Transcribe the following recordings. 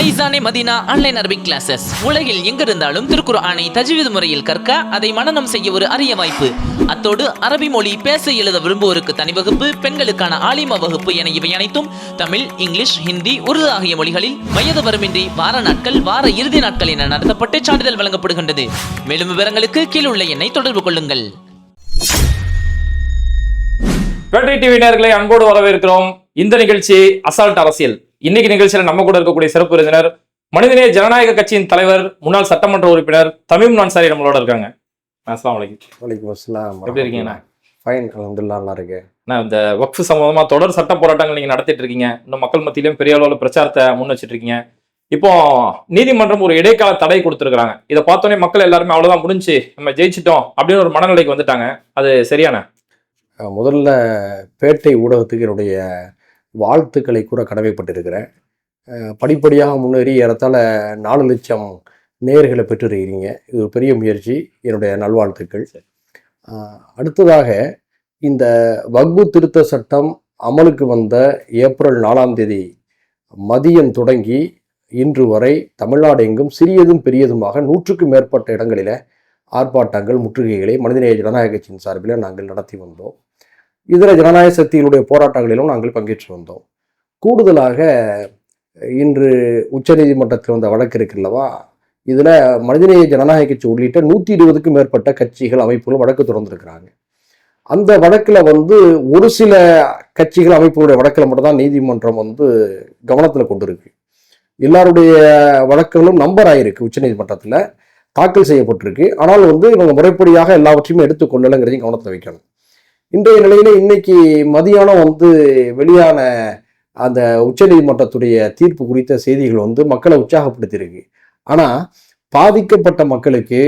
Faizane Madina online Arabic classes. உலகில் எங்கிருந்தாலும் திருக்குர்ஆனை தஜ்வீத் முறையில் கற்க, அதை மனனம் செய்ய ஒரு அரிய வாய்ப்பு. அத்தோடு அரபி மொழி பேச எழுத விரும்புவோருக்கு தனி வகுப்பு, பெண்களுக்கான ஆலிமா வகுப்பு என இவை அனைத்தும் தமிழ், இங்கிலீஷ், ஹிந்தி, உருது ஆகிய மொழிகளில் வயது வரம்பின்றி வார நாட்கள், வார இறுதி நாட்கள் என நடத்தப்பட்டு சான்றிதழ் வழங்கப்படுகின்றது. மேலும் விவரங்களுக்கு கீழுள்ள எண்ணை தொடர்பு கொள்ளுங்கள். பேட்டை டிவி நேயர்களை அன்போடு வரவேற்கிறோம். இந்த நிகழ்ச்சி அசால்ட் அரசியல். இன்னைக்கு நிகழ்ச்சியில நம்ம கூட இருக்கக்கூடிய சிறப்பு விருந்தினர், மனிதநேய ஜனநாயக கட்சியின் தலைவர், முன்னாள் சட்டமன்ற உறுப்பினர் தமீம் அன்சாரி நம்மளோட இருக்காங்க. அஸ்ஸலாமு அலைக்கும். வலைக்கும் அஸ்ஸலாம். எப்படி இருக்கீங்கண்ணா? ஃபைன், அல்ஹம்துலில்லாஹ், நல்லா இருக்கேன். நான் இந்த வக்ஃப் சம்பந்தமா தொடர் சட்ட போராட்டங்கள் நீங்க நடத்திட்டு இருக்கீங்க. இன்னும் மக்கள் மத்தியிலும் பெரிய அளவில் பிரச்சாரத்தை முன் வச்சிட்டு இருக்கீங்க. இப்போ நீதிமன்றம் ஒரு இடைக்கால தடை கொடுத்துருக்காங்க. இதை பார்த்தோன்னே மக்கள் எல்லாருமே அவ்வளவுதான், முடிஞ்சு நம்ம ஜெயிச்சிட்டோம் அப்படின்னு ஒரு மனநிலைக்கு வந்துட்டாங்க. அது சரியான? முதல்ல பேட்டை ஊடகத்துக்கு என்னுடைய வாழ்த்துக்களை கூற கடமைப்பட்டிருக்கிறேன். படிப்படியாக முன்னேறி ஏறத்தாழ 4 லட்சம் நேயர்களை பெற்றிருக்கிறீங்க. இது ஒரு பெரிய முயற்சி, என்னுடைய நல்வாழ்த்துக்கள். அடுத்ததாக, இந்த வக்ஃபு திருத்த சட்டம் அமலுக்கு வந்த ஏப்ரல் 4ஆம் தேதி மதியம் தொடங்கி இன்று வரை தமிழ்நாடு எங்கும் சிறியதும் பெரியதுமாக 100க்கும் மேற்பட்ட இடங்களில் ஆர்ப்பாட்டங்கள், முற்றுகைகளை மனிதநேய ஜனநாயக கட்சியின் சார்பில் நாங்கள் நடத்தி வந்தோம். இதர ஜனநாயக சக்திகளுடைய போராட்டங்களிலும் நாங்கள் பங்கேற்று வந்தோம். கூடுதலாக இன்று உச்சநீதிமன்றத்தில் வந்த வழக்கு இருக்குல்லவா, இதில் மனிதநேய ஜனநாயக கட்சி உள்ளிட்ட 120க்கும் மேற்பட்ட கட்சிகள், அமைப்புகள் வழக்கு தொடர்ந்துருக்கிறாங்க. அந்த வழக்கில் ஒரு சில கட்சிகள், அமைப்புகளுடைய வழக்கில் மட்டும்தான் நீதிமன்றம் கவனத்தில் கொண்டு இருக்கு. எல்லாருடைய வழக்குகளும் நம்பர் ஆயிருக்கு, உச்சநீதிமன்றத்தில் தாக்கல் செய்யப்பட்டிருக்கு. ஆனால் இவங்க முறைப்படியாக எல்லாவற்றையுமே எடுத்துக்கொள்ளலைங்கிறதையும் கவனத்தில் வைக்கணும். இன்றைய நிலையில இன்னைக்கு மதியானம் வெளியான அந்த உச்சநீதிமன்றத்துடைய தீர்ப்பு குறித்த செய்திகள் மக்களை உற்சாகப்படுத்தியிருக்கு. ஆனா பாதிக்கப்பட்ட மக்களுக்கு,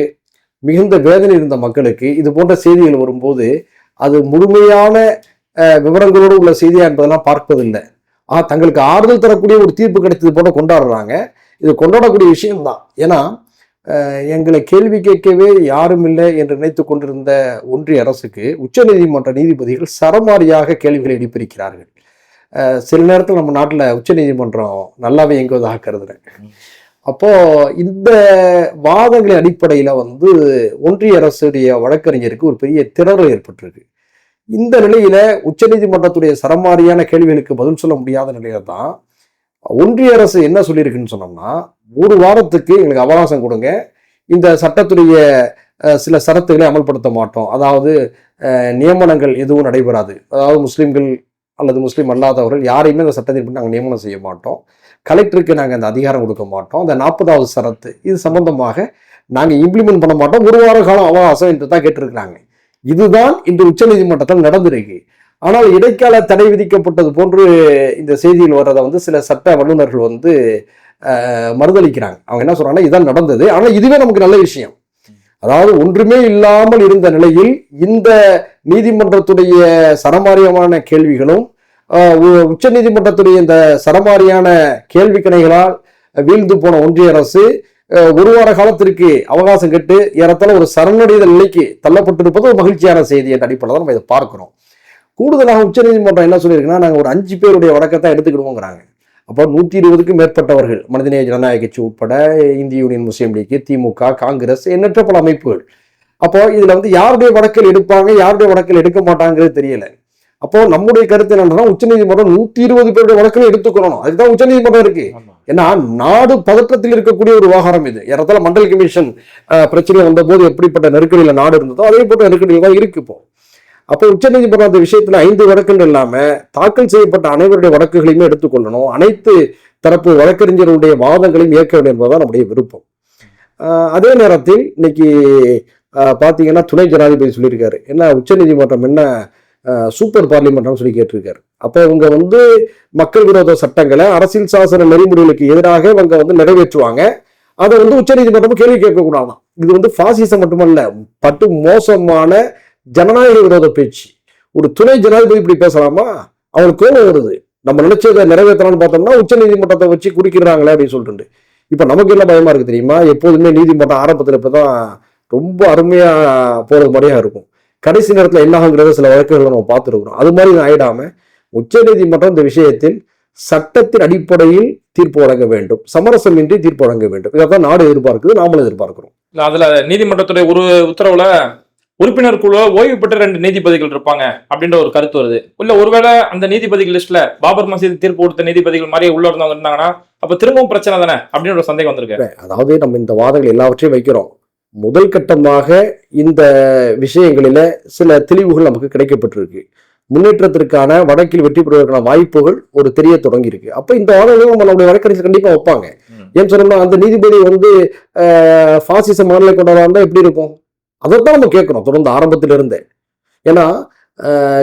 மிகுந்த வேதனை இருந்த மக்களுக்கு இது போன்ற செய்திகள் வரும்போது அது முழுமையான விவரங்களோடு உள்ள செய்தியா என்பதெல்லாம் பார்ப்பதில்லை. தங்களுக்கு ஆறுதல் தரக்கூடிய ஒரு தீர்ப்பு கிடைத்தது போல கொண்டாடுறாங்க. இது கொண்டாடக்கூடிய விஷயம்தான். ஏன்னா எங்களை கேள்வி கேட்கவே யாரும் இல்லை என்று நினைத்து கொண்டிருந்த ஒன்றிய அரசுக்கு உச்சநீதிமன்ற நீதிபதிகள் சரமாரியாக கேள்விகளை எழுப்பியிருக்கிறார்கள். சில நேரத்தில் நம்ம நாட்டில் உச்சநீதிமன்றம் நல்லாவே இயங்குவதாக கருதுறேன். அப்போ இந்த வாதங்களின் அடிப்படையில் ஒன்றிய அரசுடைய வழக்கறிஞருக்கு ஒரு பெரிய திணறல் ஏற்பட்டிருக்கு. இந்த நிலையில உச்சநீதிமன்றத்துடைய சரமாரியான கேள்விகளுக்கு பதில் சொல்ல முடியாத நிலையில தான் ஒன்றிய அரசு என்ன சொல்லியிருக்குன்னு சொன்னோம்னா, 1 வாரத்துக்கு எங்களுக்கு அவகாசம் கொடுங்க, இந்த சட்டத்துடைய சில சரத்துக்களை அமல்படுத்த மாட்டோம். அதாவது நியமனங்கள் எதுவும் நடைபெறாது. அதாவது முஸ்லீம்கள் அல்லது முஸ்லீம் அல்லாதவர்கள் யாரையுமே இந்த சட்டத்தின் நாங்கள் நியமனம் செய்ய மாட்டோம். கலெக்டருக்கு நாங்கள் அந்த அதிகாரம் கொடுக்க மாட்டோம். அந்த 40வது சரத்து இது சம்பந்தமாக நாங்கள் இம்ப்ளிமெண்ட் பண்ண மாட்டோம். 1 வார காலம் அவகாசம் என்று தான் கேட்டிருக்கிறாங்க. இதுதான் இன்று உச்சநீதிமன்றத்தில் நடந்திருக்கு. ஆனால் இடைக்கால தடை விதிக்கப்பட்டது போன்று இந்த செய்தியில் வர்றதை சில சட்ட வல்லுநர்கள் மறுதளிக்கிறாங்க. அவங்க என்ன சொல்றாங்கன்னா, இதுதான் நடந்தது, ஆனால் இதுவே நமக்கு நல்ல விஷயம். அதாவது ஒன்றுமே இல்லாமல் இருந்த நிலையில் இந்த நீதிமன்றத்துடைய சரமாரியமான கேள்விகளும் உச்ச நீதிமன்றத்துடைய இந்த சரமாரியான கேள்வி கணைகளால் வீழ்ந்து போன ஒன்றிய அரசு 1 வார காலத்திற்கு அவகாசம் கேட்டு ஏறத்தாழ ஒரு சரணடைதல் நிலைக்கு தள்ளப்பட்டிருப்பது ஒரு மகிழ்ச்சியான செய்தி என்ற அடிப்படையில் தான் நம்ம இதை பார்க்கிறோம். கூடுதலாக உச்சநீதிமன்றம் என்ன சொல்லியிருக்குன்னா, நாங்கள் ஒரு 5 பேருடைய வழக்கத்தை எடுத்துக்கிடுவோங்கிறாங்க. அப்போ 120க்கும் மேற்பட்டவர்கள், மனிதநேய ஜனநாயக கட்சி உட்பட இந்திய யூனியன் முஸ்லீம் லீக், திமுக, காங்கிரஸ், எண்ணற்ற பல அமைப்புகள். அப்போ இதுல யாருடைய வழக்கில் எடுப்பாங்க, யாருடைய வழக்கில் எடுக்க மாட்டாங்கிறது தெரியல. அப்போ நம்முடைய கருத்து என்னன்னா, உச்சநீதிமன்றம் 120 பேருடைய வழக்கில் எடுத்துக்கொள்ளணும். அதுதான் உச்சநீதிமன்றம் இருக்கு. ஏன்னா நாடு பதற்றத்தில் இருக்கக்கூடிய ஒரு விவகாரம் இது. ஏறத்தாழ மண்டல் கமிஷன் பிரச்சனை வந்த போது எப்படிப்பட்ட நெருக்கடியில நாடு இருந்ததோ அதே போன்ற நெருக்கடியில் தான் இருக்கு இப்போ. அப்போ உச்சநீதிமன்றம் அந்த விஷயத்துல 5 வழக்குகள் இல்லாம தாக்கல் செய்யப்பட்ட அனைவருடைய வழக்குகளையுமே எடுத்துக்கொள்ளணும். அனைத்து தரப்பு வழக்கறிஞர்களுடைய வாதங்களையும் ஏற்க வேண்டும் என்பதுதான் நம்முடைய விருப்பம். அதே நேரத்தில் இன்னைக்கு பாத்தீங்கன்னா, துணை ஜனாதிபதி சொல்லியிருக்காரு, என்ன உச்சநீதிமன்றம் என்ன சூப்பர் பார்லிமெண்ட்னு சொல்லி கேட்டிருக்காரு. அப்போ இவங்க மக்கள் விரோத சட்டங்களை, அரசியல் சாசன நெறிமுறைகளுக்கு எதிராக இவங்க நிறைவேற்றுவாங்க. அதை உச்சநீதிமன்றம் கேள்வி கேட்கக்கூடாதான். இது பாசிசம் மட்டுமல்ல, பட்டு மோசமான ஜனநாயக விரோத பேச்சு. ஒரு துணை ஜனாதிபதி இப்படி பேசலாமா? அவங்களுக்கு கோபம் வருது. நம்ம நினைச்சதை நிறைவேற்றலாம்னு பார்த்தோம்னா உச்ச நீதிமன்றத்தை வச்சு குறிக்கிறாங்களே அப்படின்னு சொல்லிட்டு இப்ப நமக்கு என்ன பயமா இருக்கு தெரியுமா? எப்போதுமே நீதிமன்றம் ஆரம்பத்தில் இப்பதான் ரொம்ப அருமையா போறது மாதிரியா இருக்கும். கடைசி நேரத்தில் என்ன ஆகுங்கிறத சில வழக்குகளை நம்ம பார்த்துருக்குறோம். அது மாதிரி ஆயிடாம உச்ச நீதிமன்றம் இந்த விஷயத்தில் சட்டத்தின் அடிப்படையில் தீர்ப்பு வழங்க வேண்டும், சமரசமின்றி தீர்ப்பு வழங்க வேண்டும். இதைத்தான் நாடு எதிர்பார்க்குது, நாமளும் எதிர்பார்க்கிறோம். அதுல நீதிமன்றத்துடைய ஒரு உத்தரவுல உறுப்பினர் குழு ஓய்வு பெற்ற 2 நீதிபதிகள் இருப்பாங்க அப்படின்ற ஒரு கருத்து வருது. இல்ல ஒருவேளை அந்த நீதிபதிகள் லிஸ்ட்ல பாபர் மசீது தீர்ப்பு கொடுத்த நீதிபதிகள் மாதிரி உள்ள இருந்தவங்க இருந்தாங்கன்னா அப்ப திரும்பவும் பிரச்சனை தானே அப்படின்னு ஒரு சந்தேகம் வந்திருக்கு. அதாவது நம்ம இந்த வாதங்கள் எல்லாவற்றையும் வைக்கிறோம். முதல் கட்டமாக இந்த விஷயங்களில சில தெளிவுகள் நமக்கு கிடைக்கப்பட்டிருக்கு. முன்னேற்றத்திற்கான வடக்கில் வெற்றி பெறுவதற்கான வாய்ப்புகள் ஒரு தெரிய தொடங்கி இருக்கு. அப்ப இந்த வாதங்கள் நம்மளுடைய வழக்கறிஞர் கண்டிப்பா வைப்பாங்க. ஏன்னு சொன்னோம்னா அந்த நீதிபதி பாசிச மனநிலை கொண்டதா இருந்தா எப்படி இருக்கும், அதைத்தான் நம்ம கேட்கிறோம் தொடர்ந்து ஆரம்பத்திலிருந்தே. ஏன்னா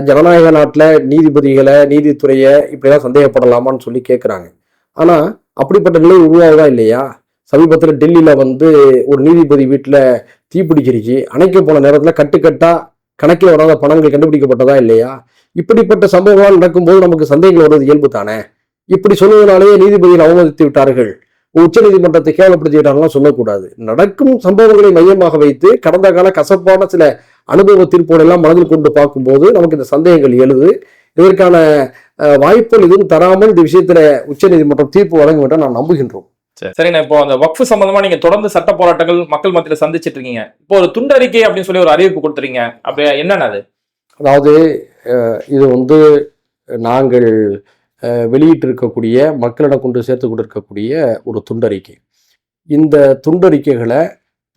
ஜனநாயக நாட்டில் நீதிபதிகளை நீதித்துறையை இப்படிலாம் சந்தேகப்படலாமான்னு சொல்லி கேட்குறாங்க. ஆனா அப்படிப்பட்ட நிலை உருவாகுதா இல்லையா? சமீபத்தில் டெல்லியில ஒரு நீதிபதி வீட்டில் தீப்பிடிச்சிருச்சு, அணைக்க போன நேரத்தில் கட்டுக்கட்டா கணக்கில் வராத பணங்கள் கண்டுபிடிக்கப்பட்டதா இல்லையா? இப்படிப்பட்ட சம்பவங்கள் நடக்கும்போது நமக்கு சந்தேகங்கள் வருவது இயல்பு தானே. இப்படி சொல்வதனாலேயே நீதிபதிகள் அவமதித்து விட்டார்கள், உச்ச நீதிமன்றத்தை கேவலப்படுத்தி விட்டார்கள்லாம் சொல்லக்கூடாது. நடக்கும் சம்பவங்களை மையமாக வைத்து கடந்த கால கசப்பான சில அனுபவ தீர்ப்புகள் எல்லாம் மனதில் கொண்டு பார்க்கும்போது நமக்கு இந்த சந்தேகங்கள் எழுது. இதற்கான வாய்ப்புகள் எதுவும் தராமல் இந்த விஷயத்துல உச்ச நீதிமன்றம் தீர்ப்பு வழங்கும் என்று நாம் நம்புகின்றோம். சரிண்ணா, இப்போ அந்த வக்ஃபு சம்பந்தமா நீங்க தொடர்ந்து சட்ட போராட்டங்கள் மக்கள் மத்தியில சந்திச்சிட்டு இருக்கீங்க. இப்போ ஒரு துண்டறிக்கை அப்படின்னு சொல்லி ஒரு அறிவிப்பு கொடுத்துறீங்க, அப்படி என்னன்னா அது? அதாவது இது நாங்கள் வெளியிட்டிருக்கக்கூடிய மக்களிடம் கொண்டு சேர்த்து கொண்டிருக்கக்கூடிய ஒரு துண்டறிக்கை. இந்த துண்டறிக்கைகளை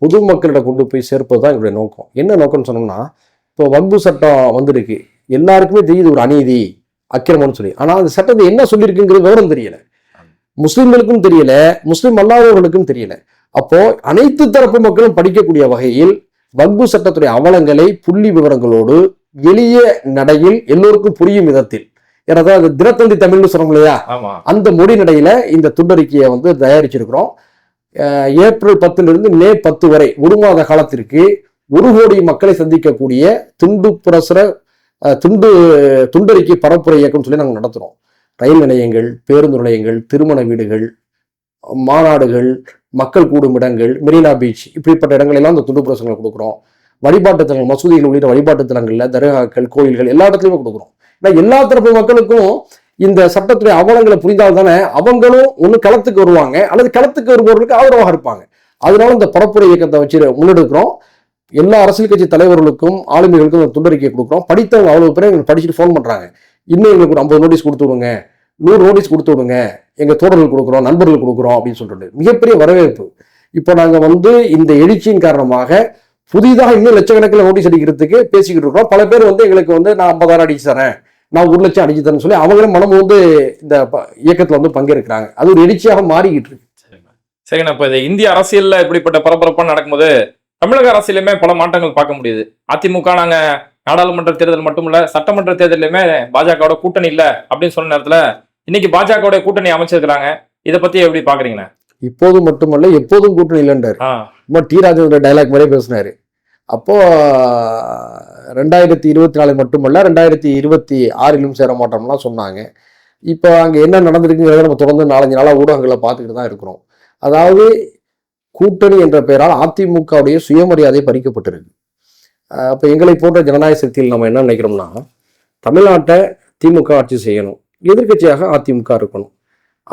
பொதுமக்களிடம் கொண்டு போய் சேர்ப்பது தான் எங்களுடைய நோக்கம். என்ன நோக்கம்னு சொன்னோம்னா, இப்போ வக்ஃபு சட்டம் வந்திருக்கு, எல்லாருக்குமே தெரியுது ஒரு அநீதி அக்கிரமம்னு சொல்லி. ஆனால் அந்த சட்டத்தை என்ன சொல்லியிருக்குங்கிறது விவரம் தெரியல, முஸ்லிம்களுக்கும் தெரியல, முஸ்லிம் அல்லாதவர்களுக்கும் தெரியல. அப்போ அனைத்து தரப்பு மக்களும் படிக்கக்கூடிய வகையில் வக்ஃபு சட்டத்துடைய அவலங்களை புள்ளி விவரங்களோடு எளிய நடையில் எல்லோருக்கும் புரியும் விதத்தில், ஏன்னா அது தினத்தந்தி தமிழ்னு சொல்றோம் இல்லையா, அந்த மொழி நடையில இந்த துண்டறிக்கையை தயாரிச்சிருக்கிறோம். ஏப்ரல் 10 மே 10 வரை 1 மாத காலத்திற்கு 1 கோடி மக்களை சந்திக்கக்கூடிய துண்டறிக்கை பரப்புரை இயக்கம் சொல்லி நாங்கள் நடத்துறோம். ரயில் நிலையங்கள், பேருந்து நிலையங்கள், திருமண வீடுகள், மாநாடுகள், மக்கள் கூடும் இடங்கள், மெரினா பீச், இப்படிப்பட்ட இடங்களெல்லாம் இந்த துண்டு பிரசுரங்களை கொடுக்குறோம். வழிபாட்டு தலங்கள், மசூதிகள் உள்ளிட்ட வழிபாட்டு தலங்கள்ல, தர்காக்கள், கோயில்கள் எல்லா இடத்துலையுமே கொடுக்குறோம். ஏன்னா எல்லா தரப்பு மக்களுக்கும் இந்த சட்டத்துடைய அவலங்களை புரிந்தால் தானே அவங்களும் ஒன்று களத்துக்கு வருவாங்க, அல்லது களத்துக்கு வருபவர்களுக்கு ஆதரவாக இருப்பாங்க. அதனால இந்த பரப்புரை இயக்கத்தை வச்சு முன்னெடுக்கிறோம். எல்லா அரசியல் கட்சி தலைவர்களுக்கும் ஆளுமைகளுக்கும் இந்த துண்டறிக்கை கொடுக்குறோம். படித்தவங்க அவ்வளவு பேர் எங்களுக்கு படிச்சுட்டு ஃபோன் பண்றாங்க, இன்னும் எங்களுக்கு ஒரு 50 நோட்டீஸ் கொடுத்து விடுங்க, 100 நோட்டீஸ் கொடுத்து விடுங்க, எங்க தோழர்கள் கொடுக்குறோம், நண்பர்கள் கொடுக்குறோம் அப்படின்னு சொல்லிட்டு மிகப்பெரிய வரவேற்பு. இப்போ நாங்க இந்த எழுச்சியின் காரணமாக புதிதாக இன்னும் லட்சக்கணக்கில் நோட்டீஸ் அடிக்கிறதுக்கு பேசிக்கிட்டு இருக்கோம். பல பேர் எங்களுக்கு நான் 50,000 அடிச்சு தரேன், நான் 1 லட்சம் அடிச்சு தரேன்னு சொல்லி அவங்களும் மனம் இந்த இயக்கத்துல பங்கேற்கிறாங்க. அது ஒரு எழுச்சியாக மாறிக்கிட்டு இருக்கு. சரிண்ணா, இப்போ இந்த இந்திய அரசியல்ல இப்படிப்பட்ட பரபரப்பான நடக்கும்போது தமிழக அரசியலுமே பல மாற்றங்கள் பார்க்க முடியுது. அதிமுக நாங்க நாடாளுமன்ற தேர்தல் மட்டும் இல்ல, சட்டமன்ற தேர்தலுமே பாஜகவோட கூட்டணி இல்ல அப்படின்னு சொன்ன நேரத்துல இன்னைக்கு பாஜகவோட கூட்டணி அமைச்சிருக்கிறாங்க. இதை பத்தி எப்படி பாக்குறீங்கண்ணா? இப்போது மட்டுமல்ல, எப்போதும் கூட்டணி இல்லைன்றாரு. டி ராஜேந்திர டைலாக் மாதிரியே பேசினாரு. அப்போ 2024 மட்டுமல்ல 2026 சேர மாட்டோம்லாம் சொன்னாங்க. இப்போ அங்க என்ன நடந்திருக்குங்கிறத நம்ம தொடர்ந்து 4-5 நாளா ஊடகங்களை பார்த்துக்கிட்டு தான் இருக்கிறோம். அதாவது கூட்டணி என்ற பெயரால் அதிமுகவுடைய சுயமரியாதை பறிக்கப்பட்டிருக்கு. அப்போ எங்களை போன்ற ஜனநாயக சக்தியில் நம்ம என்ன நினைக்கிறோம்னா, தமிழ்நாட்டை திமுக ஆட்சி செய்யணும், எதிர்கட்சியாக அதிமுக இருக்கணும்.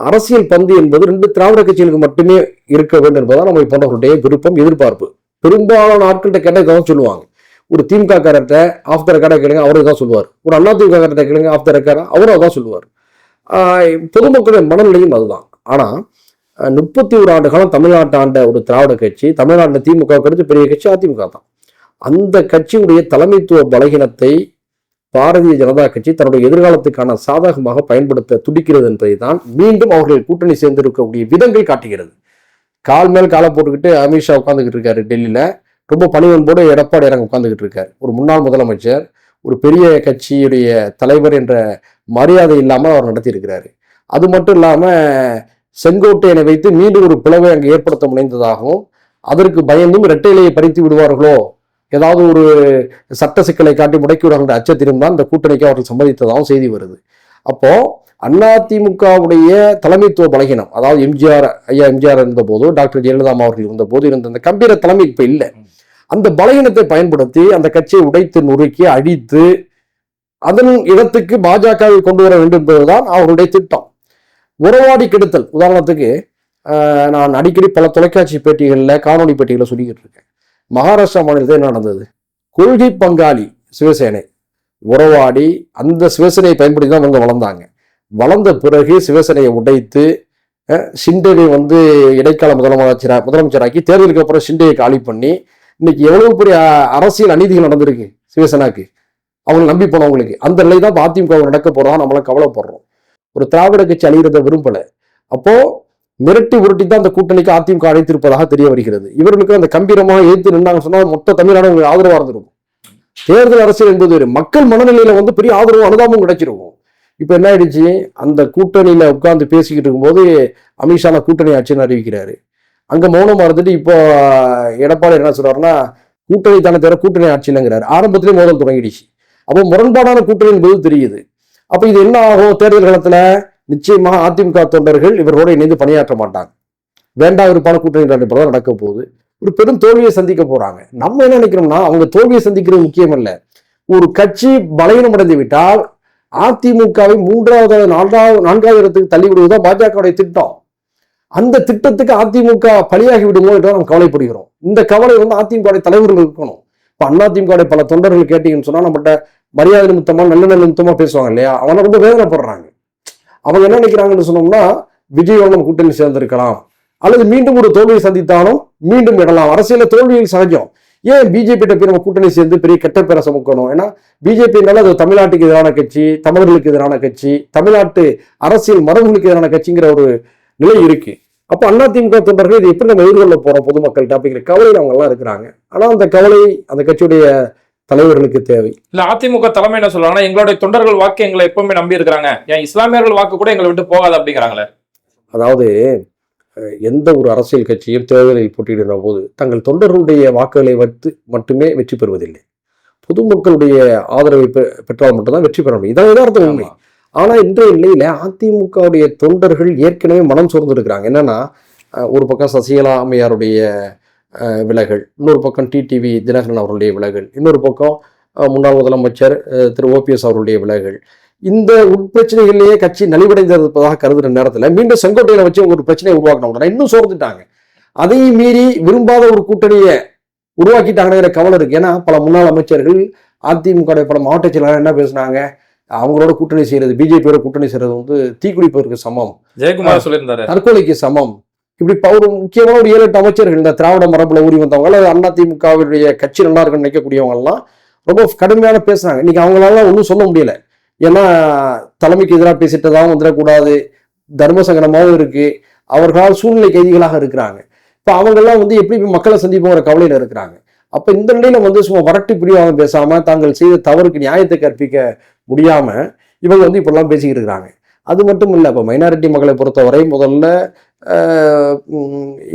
அரசியல் பந்து என்பது 2 திராவிட கட்சிகளுக்கு மட்டுமே இருக்க வேண்டும் என்பதுதான் நம்ம போன்றவர்களுடைய விருப்பம், எதிர்பார்ப்பு. பெரும்பாலான ஆட்கள்கிட்ட கேட்டால் இதான் சொல்லுவாங்க. ஒரு திமுக காரர்கிட்ட ஆஃப் த ரெக்கார்டை கேளுங்க, அவரு தான் சொல்லுவார். ஒரு அண்ணா திமுக காரர்கிட்ட கேளுங்க, ஆஃப் த ரெக்கார்டா அவரும் அதான் சொல்லுவார். பொதுமக்களுடைய மனநிலையும் அதுதான். ஆனா 31 ஆண்டு காலம் தமிழ்நாட்டை ஆண்ட ஒரு திராவிட கட்சி, தமிழ்நாட்டில் திமுக கருத்து பெரிய கட்சி அதிமுக தான். அந்த கட்சியுடைய தலைமைத்துவ பலகீனத்தை பாரதிய ஜனதா கட்சி தன்னுடைய எதிர்காலத்துக்கான சாதகமாக பயன்படுத்த துடிக்கிறது என்பதை தான் மீண்டும் அவர்கள் கூட்டணி சேர்ந்திருக்கக்கூடிய விதங்கள் காட்டுகிறது. கால் மேல் காலை போட்டுக்கிட்டு அமித்ஷா உட்காந்துக்கிட்டு இருக்காரு டெல்லியில, ரொம்ப பணிவன்போடு எடப்பாடி இறங்க உட்காந்துக்கிட்டு இருக்காரு. ஒரு முன்னாள் முதலமைச்சர், ஒரு பெரிய கட்சியுடைய தலைவர் என்ற மரியாதை இல்லாமல் அவர் நடத்தி இருக்கிறாரு. அது மட்டும் இல்லாம செங்கோட்டையனை வைத்து மீண்டும் ஒரு பிளவை அங்கு ஏற்படுத்த முனைந்ததாகவும், அதற்கு பயந்தும் இரட்டை இலையை பறித்து விடுவார்களோ, ஏதாவது ஒரு சட்ட சிக்கலை காட்டி முடக்கி விடுவார்கள் அச்சத்திலும் தான் இந்த கூட்டணிக்கு அவர்கள் சம்மதித்ததாகவும் செய்தி வருது. அப்போ அதிமுகவுடைய தலைமைத்துவ பலகீனம், அதாவது எம்ஜிஆர் இருந்த போதோ டாக்டர் ஜெயலலிதா அவர்கள் இருந்த போது இருந்த அந்த கம்பீர தலைமை இப்ப இல்லை. அந்த பலகீனத்தை பயன்படுத்தி அந்த கட்சியை உடைத்து நொறுக்கி அழித்து அதன் இடத்துக்கு பாஜகவை கொண்டு வர வேண்டும் என்பதுதான் அவருடைய திட்டம். உறவாடி கெடுத்தல். உதாரணத்துக்கு நான் அடிக்கடி பல தொலைக்காட்சி பேட்டிகளில், காணொலி பேட்டிகளில் சொல்லிக்கிட்டு இருக்கேன். மகாராஷ்டிரா மாநிலத்தில் என்ன நடந்தது? கொள்கை பங்காளி சிவசேனை உறவாடி அந்த சிவசேனையை பயன்படுத்தி தான் அவங்க வளர்ந்தாங்க. வளர்ந்த பிறகு சிவசேனையை உடைத்து ஷிண்டேவை இடைக்கால முதலமைச்சராக்கி தேர்தலுக்கு அப்புறம் ஷிண்டேயை காலி பண்ணி இன்னைக்கு எவ்வளவு பெரிய அரசியல் அநீதிகள் நடந்திருக்கு சிவசேனாக்கு, அவங்க நம்பி போனவங்களுக்கு. அந்த நிலை தான் அதிமுக நடக்க போறதா நம்மளாம் கவலைப்படுறோம். ஒரு திராவிட கட்சி அழிகிறத விரும்பல. அப்போ மிரட்டி உருட்டி தான் அந்த கூட்டணிக்கு அதிமுக அழைத்திருப்பதாக தெரிய வருகிறது. இவர்களுக்கு அந்த கம்பீரமாக எதிர்த்து நின்றாங்க சொன்னா மொத்த தமிழ்நாடு உங்களுக்கு ஆதரவா இருந்திருக்கும். தேர்தல் அரசியல் என்பது மக்கள் மனநிலையில பெரிய ஆதரவு அனுதாபம் கிடைச்சிருக்கும். இப்ப என்ன ஆயிடுச்சு, அந்த கூட்டணியில உட்கார்ந்து பேசிக்கிட்டு இருக்கும்போது அமித்ஷா கூட்டணி ஆட்சின்னு அறிவிக்கிறாரு. அங்க மௌனமா இருந்துட்டு இப்போ எடப்பாடி என்ன சொல்றாருன்னா கூட்டணி தானே தவிர கூட்டணி ஆட்சி இல்லைங்கிறாரு. ஆரம்பத்திலே மோதல் தொடங்கிடுச்சு. அப்போ முரண்பாடான கூட்டணி என்பது தெரியுது. அப்ப இது என்ன ஆகும்? தேர்தல் காலத்துல நிச்சயமாக அதிமுக தொண்டர்கள் இவரோட இணைந்து பணியாற்ற மாட்டாங்க. வேண்டாம் விருப்பான கூட்டணி தான் நடக்க போகுது. ஒரு பெரும் தோல்வியை சந்திக்க போறாங்க. நம்ம என்ன நினைக்கிறோம்னா அவங்க தோல்வியை சந்திக்கிறது முக்கியம் அல்ல. ஒரு கட்சி பலவீனம் அடைந்து விட்டால் அதிமுகவை மூன்றாவது நான்காவது இடத்துக்கு தள்ளி விடுவதுதான் பாஜகவுடைய திட்டம். அந்த திட்டத்துக்கு அதிமுக பலியாகி விடுமோ என்று நம்ம கவலைப்படுகிறோம். இந்த கவலை அதிமுக தலைவர்கள் இருக்கணும். இப்ப அதிமுக பல தொண்டர்கள் கேட்டீங்கன்னு சொன்னா நம்மகிட்ட மரியாதை நிமித்தமா நல்ல நிமித்தமா பேசுவாங்க இல்லையா, அவங்க ரொம்ப வேதனைப்படுறாங்க. அவங்க என்ன நினைக்கிறாங்கன்னு சொன்னோம்னா விஜயோட நம்ம கூட்டணி சேர்ந்திருக்கலாம், அல்லது மீண்டும் ஒரு தோல்வியை சந்தித்தாலும் மீண்டும் இடலாம். அரசியல தோல்வியில் சகஜம். ஏன் பிஜேபி போய் நம்ம கூட்டணி சேர்ந்து பெரிய கெட்ட பேரை சுமக்கணும்? ஏன்னா பிஜேபினால அது தமிழ்நாட்டுக்கு எதிரான கட்சி, தமிழர்களுக்கு எதிரான கட்சி, தமிழ்நாட்டு அரசியல் மரபுகளுக்கு எதிரான கட்சிங்கிற ஒரு நிலை இருக்கு. அப்போ அதிமுக தொண்டர்கள் இது எப்படி நம்ம எதிர்கொள்ள போறோம் பொதுமக்கள்கிட்ட அப்படிங்கிற கவலையில் அவங்க எல்லாம் இருக்கிறாங்க. ஆனா அந்த கவலை அந்த கட்சியுடைய தலைவர்களுக்கு தேவை இல்ல. அதிமுக தலைமை என்ன சொல்றாங்கன்னா எங்களுடைய தொண்டர்கள் வாக்கு எங்களை எப்பவுமே நம்பி இருக்கிறாங்க, ஏன் இஸ்லாமியர்கள் வாக்கு கூட எங்களை விட்டு போகாது அப்படிங்கிறாங்களே. அதாவது எந்த ஒரு அரசியல் கட்சியும் தேர்தலில் போட்டியிடுற போது தங்கள் தொண்டர்களுடைய வாக்குகளை வைத்து மட்டுமே வெற்றி பெறுவதில்லை. பொதுமக்களுடைய ஆதரவை பெற்றால் மட்டும்தான் வெற்றி பெற முடியும். இதான் யதார்த்த உண்மை. ஆனா இன்றைய நிலையில அதிமுகவுடைய தொண்டர்கள் ஏற்கனவே மனம் சோர்ந்து இருக்கிறாங்க. என்னன்னா ஒரு பக்கம் சசிகலா அம்மையாருடைய விலகல், இன்னொரு பக்கம் டிடிவி தினகரன் அவருடைய விலகல், இன்னொரு பக்கம் முன்னாள் முதலமைச்சர் திரு ஓபிஎஸ் அவருடைய விலகல். இந்த உட்பிரச்சனைகளிலேயே கட்சி நலிவடைந்திருப்பதாக கருதுற நேரத்தில் மீண்டும் செங்கோட்டையில வச்சு ஒரு பிரச்சனையை உருவாக்கினவங்க இன்னும் சோர்ந்துட்டாங்க. அதையும் மீறி விரும்பாத ஒரு கூட்டணியை உருவாக்கிட்டாங்கிற கவலை இருக்கு. ஏன்னா பல முன்னாள் அமைச்சர்கள் அதிமுக பல மாவட்ட செயலாளர் என்ன பேசுனாங்க, அவங்களோட கூட்டணி செய்யறது, பிஜேபியோட கூட்டணி செய்யறது தீக்குளிப்பதற்கு சமம், ஜெயக்குமார் சொல்லியிருந்தாரு, தற்கொலைக்கு சமம். இப்படி ஒரு முக்கியமான ஒரு 7-8 அமைச்சர்கள் இந்த திராவிட மரபுல ஊறி வந்தவங்க, அதிமுகவுடைய கட்சி நல்லா இருக்குன்னு நினைக்கக்கூடியவங்க எல்லாம் ரொம்ப கடுமையான பேசுறாங்க. இன்னைக்கு அவங்களால ஒன்றும் சொல்ல முடியல. ஏன்னா தலைமைக்கு எதிராக பேசிட்டதாகவும் வந்துடக்கூடாது, தர்ம சங்கடமாகவும் இருக்கு, அவர்களால் சூழ்நிலை கைதிகளாக இருக்கிறாங்க. இப்போ அவங்கெல்லாம் எப்படி மக்களை சந்திப்போங்கிற கவலையில இருக்கிறாங்க. அப்ப இந்த நிலையில சும்மா வரட்டு பிடிவாதம் பேசாம தாங்கள் செய்த தவறுக்கு நியாயத்தை கற்பிக்க முடியாம இவங்க இப்பெல்லாம் பேசிக்கிட்டு இருக்கிறாங்க. அது மட்டும் இல்லை, இப்போ மைனாரிட்டி மக்களை பொறுத்தவரை முதல்ல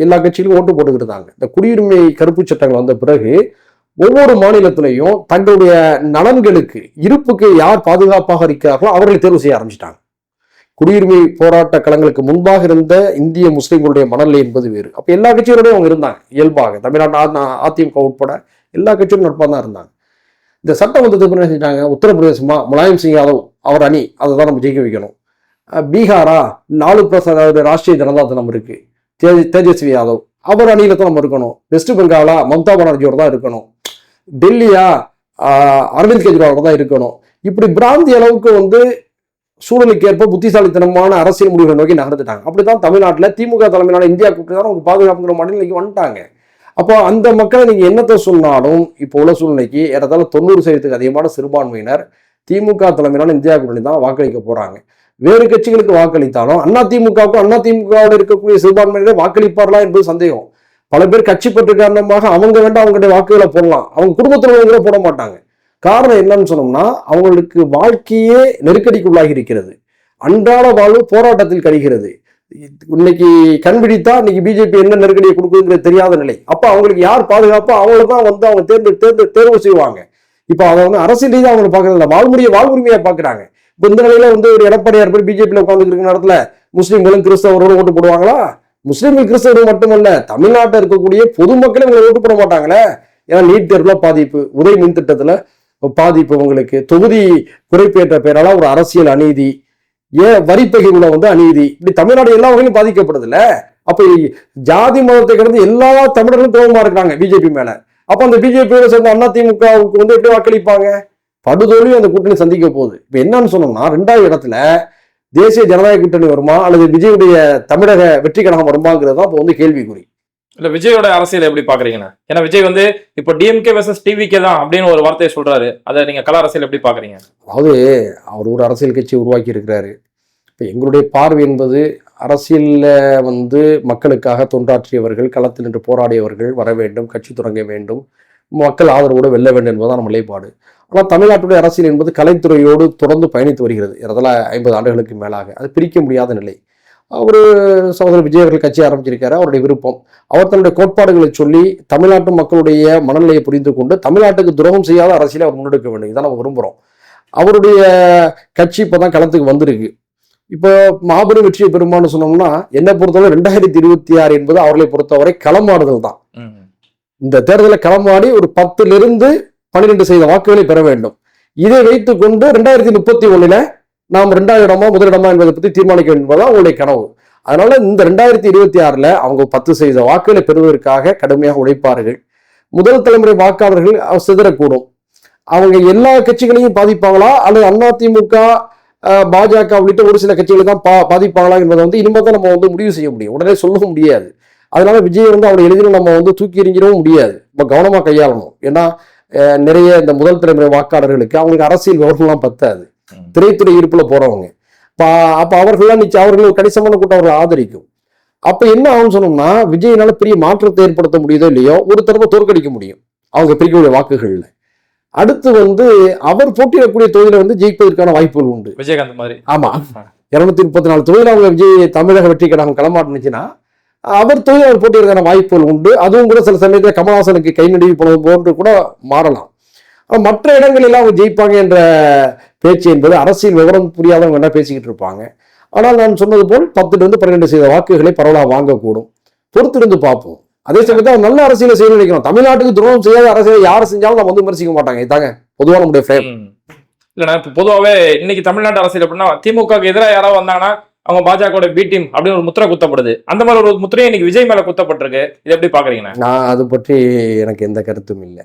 எல்லா கட்சிகளும் ஓட்டு போட்டுக்கிட்டு இருந்தாங்க. இந்த குடியுரிமை கருப்பு சட்டங்கள் வந்த பிறகு ஒவ்வொரு மாநிலத்திலையும் தங்களுடைய நலன்களுக்கு இருப்புக்கு யார் பாதுகாப்பாக இருக்கிறார்களோ அவர்களை தேர்வு செய்ய ஆரம்பிச்சிட்டாங்க. குடியுரிமை போராட்ட களங்களுக்கு முன்பாக இருந்த இந்திய முஸ்லிம்களுடைய மனநிலை என்பது வேறு. அப்ப எல்லா கட்சிகளோடய அவங்க இருந்தாங்க இயல்பாக. தமிழ்நாட்டு அதிமுக உட்பட எல்லா கட்சியும் நட்பாக தான் இருந்தாங்க. இந்த சட்டம் என்ன செஞ்சாங்க, உத்தரப்பிரதேசமா முலாயம் சிங் யாதவ் அவர் அணி, அதை தான் நம்ம ஜெயிக்க வைக்கணும். பீகாரா லாலு பிரசாத் ராஷ்டிரிய ஜனதா தளம் இருக்கு, தேஜஸ்வி யாதவ் அவர் அணியில தான் நம்ம இருக்கணும். வெஸ்ட் பெங்காலா மம்தா பானர்ஜியோட தான் இருக்கணும். டெல்லியா அரவிந்த் கெஜ்ரிவாலோட தான் இருக்கணும். இப்படி பிராந்திய அளவுக்கு சூழலுக்கு ஏற்ப புத்திசாலித்தனமான அரசியல் முடிவுகளை நோக்கி நகர்ந்துட்டாங்க. அப்படித்தான் தமிழ்நாட்டில் திமுக தலைமையிலான இந்தியா கூட்டணி தான் அவங்க பாதுகாப்புங்கிற மாநிலம் வந்துட்டாங்க. அப்போ அந்த மக்களை நீங்க என்னத்தை சொன்னாலும் இப்போ உள்ள சூழ்நிலைக்கு ஏறத்தாழ 90% அதிகமான சிறுபான்மையினர் திமுக தலைமையிலான இந்தியா கூட்டணி தான் வாக்களிக்க போறாங்க. வேறு கட்சிகளுக்கு வாக்களித்தாலும் அதிமுகவுக்கும் அதிமுகவோட இருக்கக்கூடிய சிறுபான்மையினரை வாக்களிப்பார்களா என்பது சந்தேகம். பல பேர் கட்சி பற்று காரணமாக அவங்க வேண்டாம் அவங்களுடைய வாக்குகளை போடலாம், அவங்க குடும்பத்தினர்களை போட மாட்டாங்க. காரணம் என்னன்னு சொன்னோம்னா அவங்களுக்கு வாழ்க்கையே நெருக்கடிக்குள்ளாகி இருக்கிறது. அன்றாட வாழ்வு போராட்டத்தில் கழிகிறது. இன்னைக்கு கண்பிடித்தா இன்னைக்கு பிஜேபி என்ன நெருக்கடியை கொடுக்குதுங்கிறது தெரியாத நிலை. அப்ப அவங்களுக்கு யார் பாதுகாப்போ அவங்கள தான் அவங்க தேர்வு செய்வாங்க. இப்ப அதை அரசியல் ரீதியாக அவங்க பாக்குறதில்ல, வாழ்வுரிமையா பாக்குறாங்க. இப்ப இந்த நிலையில ஒரு எடப்பாடியார் போய் பிஜேபியில உட்கார்ந்து இருக்கிற நேரத்துல முஸ்லீம்களும் கிறிஸ்தவர்களும் ஓட்டு போடுவாங்களா? முஸ்லீம்கள் கிறிஸ்தவர்கள் மட்டுமல்ல, தமிழ்நாட்டில் இருக்கக்கூடிய பொதுமக்களும் இவங்களை ஓட்டு போட மாட்டாங்களே. ஏன்னா நீட் தேர்வுல பாதிப்பு, உதய மின் திட்டத்துல பாதிப்பு, உங்களுக்கு தொகுதி குறைப்பேற்ற பேரால ஒரு அரசியல் அநீதி, ஏன் வரி பகிர்வுல வந்து அநீதி, இப்படி தமிழ்நாடு எல்லா வகையிலும் பாதிக்கப்படுது இல்ல. அப்ப ஜாதி மதத்தை கடந்து எல்லா தமிழர்களும் கோபமா இருக்காங்க பிஜேபி மேல. அப்ப அந்த பிஜேபியோட சேர்ந்த அதிமுகவுக்கு வந்து எப்படி வாக்களிப்பாங்க? படுதோல்வி அந்த கூட்டணி சந்திக்க போகுது. இப்ப என்னன்னு சொன்னோம்னா 2வது இடத்துல தேசிய ஜனநாயக கூட்டணி வருமா அல்லது விஜயுடைய தமிழக வெற்றி கழகம் வருமாங்கிறது தான் இப்போ வந்து கேள்விக்குறி. இல்ல விஜயோட அரசியல் எப்படி பாக்குறீங்கண்ணா? ஏன்னா விஜய் வந்து இப்போ டிஎம்கே வெர்சஸ் டிவிகே தான் அப்படின்னு ஒரு வார்த்தையை சொல்றாரு. அதை நீங்க கல அரசியல் எப்படி பாக்குறீங்க? அதாவது அவர் ஒரு அரசியல் கட்சி உருவாக்கி இருக்கிறாரு. இப்போ எங்களுடைய பார்வை என்பது அரசியல்ல வந்து மக்களுக்காக தொண்டாற்றியவர்கள், களத்தில் நின்று போராடியவர்கள் வர வேண்டும், கட்சி தொடங்க வேண்டும், மக்கள் ஆதரவோடு வெல்ல வேண்டும் என்பதுதான் நம்ம நிலைப்பாடு. ஆனால் தமிழ்நாட்டுடைய அரசியல் என்பது கலைத்துறையோடு தொடர்ந்து பயணித்து வருகிறது. ஏறத்தாழ 50 ஆண்டுகளுக்கு மேலாக. அது பிரிக்க முடியாத நிலை. அவர் சகோதரர் விஜய் அவர்கள் கட்சி ஆரம்பிச்சிருக்காரு, அவருடைய விருப்பம். அவர் தன்னுடைய கோட்பாடுகளை சொல்லி தமிழ்நாட்டு மக்களுடைய மனநிலையை புரிந்து கொண்டு தமிழ்நாட்டுக்கு துரோகம் செய்யாத அரசியலை அவர் முன்னெடுக்க வேண்டும். இதான் நம்ம விரும்புகிறோம். அவருடைய கட்சி இப்போதான் களத்துக்கு வந்திருக்கு. இப்போ மாபெரும் வெற்றியை பெறுமான்னு சொன்னோம்னா என்னை பொறுத்தவரை 2026 என்பது அவர்களை பொறுத்தவரை களமாடுதல் தான். இந்த தேர்தலில் களமாடி ஒரு 10-12% வாக்குகளை பெற வேண்டும். இதை வைத்துக் கொண்டு 2031 நாம் 2வது இடமா முதலிடமா என்பதை பற்றி தீர்மானிக்க வேண்டும் என்பதுதான் அவங்களுடைய கனவு. அதனால இந்த 2026 அவங்க 10% வாக்குகளை பெறுவதற்காக கடுமையாக உழைப்பார்கள். முதல் தலைமுறை வாக்காளர்கள் சிதறக்கூடும். அவங்க எல்லா கட்சிகளையும் பாதிப்பாங்களா அல்லது அதிமுக, பாஜக உள்ளிட்ட ஒரு சில கட்சிகளை தான் பாதிப்பாங்களா என்பதை வந்து இனிமேல் தான் நம்ம வந்து முடிவு செய்ய முடியும். உடனே சொல்ல முடியாது. அதனால விஜய் வந்து அவரை எளிதில் நம்ம வந்து தூக்கி எறிஞ்சிடவும் முடியாது. நம்ம கவனமாக கையாளணும். ஏன்னா நிறைய இந்த முதல் தலைமுறை வாக்காளர்களுக்கு அவங்களுக்கு அரசியல் விவரம்லாம் பத்தாது. திரைத்துறை ஈர்ப்புல போறவங்க. அப்ப அவர்கள்லாம் அவர்கள் கணிசமான கூட்டம் அவர்கள் ஆதரிக்கும். அப்ப என்ன ஆகும்னு சொன்னோம்னா விஜயினால பெரிய மாற்றத்தை ஏற்படுத்த முடியுதோ இல்லையோ ஒரு தடவை தோற்கடிக்க முடியும் அவங்க பிரிக்கக்கூடிய வாக்குகள்ல. அடுத்து வந்து அவர் போட்டியிடக்கூடிய தொகுதியில வந்து ஜெயிப்பதற்கான வாய்ப்புகள் உண்டு. விஜயகாந்த் மாதிரி. ஆமா, 234 தொகுதியில் அவங்க விஜய் தமிழக வெற்றி கழகம் களமாட்டுனுச்சுன்னா அவர் தொகுதியில் அவர் போட்டியிடறதுக்கான வாய்ப்புகள் உண்டு. அதுவும் கூட சில சமயத்தில் கமல்ஹாசனுக்கு கை நடுவி போனது போன்று கூட மாறலாம். மற்ற இடங்களில் அவங்க ஜெயிப்பாங்க என்ற பேச்சு என்பது அரசியல் விவரம் புரியாதவங்க என்ன பேசிக்கிட்டு இருப்பாங்க. ஆனால் நான் சொன்னது போல் 10-12% வாக்குகளை பரவலாக வாங்கக்கூடும். பொறுத்திருந்து பார்ப்போம். அதே சமயத்தில் நல்ல அரசியலை செய்ய நினைக்கிறோம். தமிழ்நாட்டுக்கு துரோகம் செய்யாத அரசியலை யார் செஞ்சாலும் நம்ம வந்து விமர்சிக்க மாட்டாங்க. இதாங்க பொதுவாக நம்முடைய ஃப்ரேம். இல்லைன்னா இப்போ பொதுவாகவே இன்னைக்கு தமிழ்நாட்டு அரசியல் எப்படின்னா திமுகவுக்கு எதிராக யாராவது வந்தாங்கன்னா அவங்க பாஜக பி டீம் அப்படின்னு ஒரு முத்திரை குத்தப்படுது. அந்த மாதிரி ஒரு முத்திரையை இன்னைக்கு விஜய் மேல குத்தப்பட்டிருக்கு. இதை எப்படி பாக்குறீங்கன்னா? நான் அது பற்றி எனக்கு எந்த கருத்தும் இல்லை.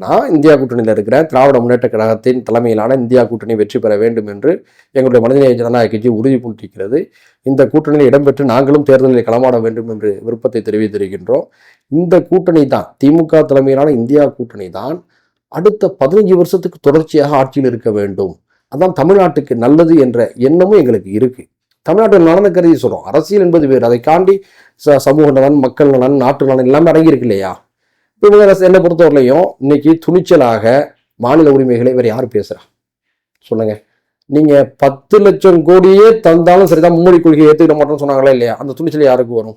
நான் இந்தியா கூட்டணியில் இருக்கிறேன். திராவிட முன்னேற்ற கழகத்தின் தலைமையிலான இந்தியா கூட்டணி வெற்றி பெற வேண்டும் என்று எங்களுடைய மனிதநேய ஜனநாயக கட்சி உறுதி பூண்டிருக்கிறது. இந்த கூட்டணியில் இடம்பெற்று நாங்களும் தேர்தலில் களமாட வேண்டும் என்று விருப்பத்தை தெரிவித்திருக்கின்றோம். இந்த கூட்டணி தான், திமுக தலைமையிலான இந்தியா கூட்டணி தான் அடுத்த 15 வருஷத்துக்கு தொடர்ச்சியாக ஆட்சியில் இருக்க வேண்டும். அதான் தமிழ்நாட்டுக்கு நல்லது என்ற எண்ணமும் எங்களுக்கு இருக்கு. தமிழ்நாட்டில் நலனை கருதி சொல்றோம். அரசியல் என்பது வேறு. அதை காண்டி சமூக நலன், மக்கள் நலன், நாட்டு நலன் எல்லாமே அடங்கியிருக்கு இல்லையா? இப்போ என்னை பொறுத்தவரையிலையும் இன்னைக்கு துணிச்சலாக மாநில உரிமைகளை வேற யார் பேசுறா சொல்லுங்க? நீங்க 10 லட்சம் கோடியே தந்தாலும் சரிதான் மும்மொழி கொள்கையை ஏற்றுக்கிட மாட்டோம்னு சொன்னாங்களா இல்லையா? அந்த துணிச்சல் யாருக்கு வரும்?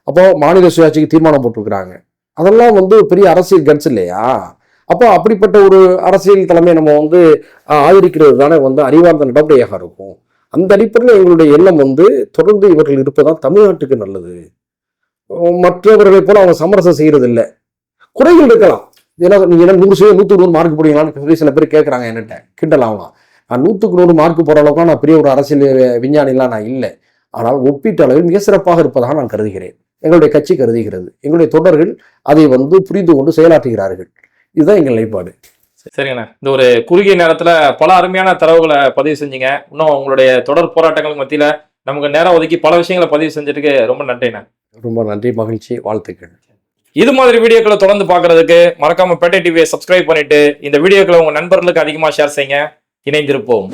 அப்போ மாநில சுயாட்சிக்கு தீர்மானம் போட்டிருக்கிறாங்க. அதெல்லாம் வந்து பெரிய அரசியல் கட்ஸ் இல்லையா? அப்போ அப்படிப்பட்ட ஒரு அரசியல் தலைமை நம்ம வந்து ஆதரிக்கிறது தானே வந்து அறிவார்ந்த நடவடிக்கையாக இருக்கும். அந்த அடிப்படையில் எங்களுடைய எண்ணம் வந்து தொடர்ந்து இவர்கள் இருப்பதான் தமிழ்நாட்டுக்கு நல்லது. மற்றவர்களை போல அவங்க சமரசம் செய்யறது இல்லை. குறைகள் இருக்கலாம். ஏன்னா நீங்க 100 மார்க் போடுவீங்களான்னு சொல்லி சில பேர் கேட்கறாங்க என்கிட்ட. கிண்டலாகலாம். நான் 100க்கு 100 மார்க் போற அளவுக்கு நான் பெரிய ஒரு அரசியல் விஞ்ஞானிலாம் நான் இல்லை. ஆனால் ஒப்பீட்டு அளவில் மிக சிறப்பாக இருப்பதாக நான் கருதுகிறேன். எங்களுடைய கட்சி கருதுகிறது. எங்களுடைய தொடர்கள் அதை வந்து புரிந்து கொண்டு செயலாற்றுகிறார்கள். இதுதான் எங்கள் நிலைப்பாடு. சரிங்கண்ணா, இந்த ஒரு குறுகிய நேரத்துல பல அருமையான தரவுகளை பதிவு செஞ்சீங்க. இன்னும் உங்களுடைய தொடர் போராட்டங்களுக்கு மத்தியில நமக்கு நேரம் ஒதுக்கி பல விஷயங்களை பதிவு செஞ்சதுக்கு ரொம்ப நன்றிண்ணா. ரொம்ப நன்றி, மகிழ்ச்சி, வாழ்த்துக்கள். இது மாதிரி வீடியோக்களை தொடர்ந்து பார்க்கறதுக்கு மறக்காம பேட்டை டிவியை சப்ஸ்கிரைப் பண்ணிட்டு இந்த வீடியோக்களை உங்க நண்பர்களுக்கு அதிகமா ஷேர் செய்யுங்க. இணைந்திருப்போம்.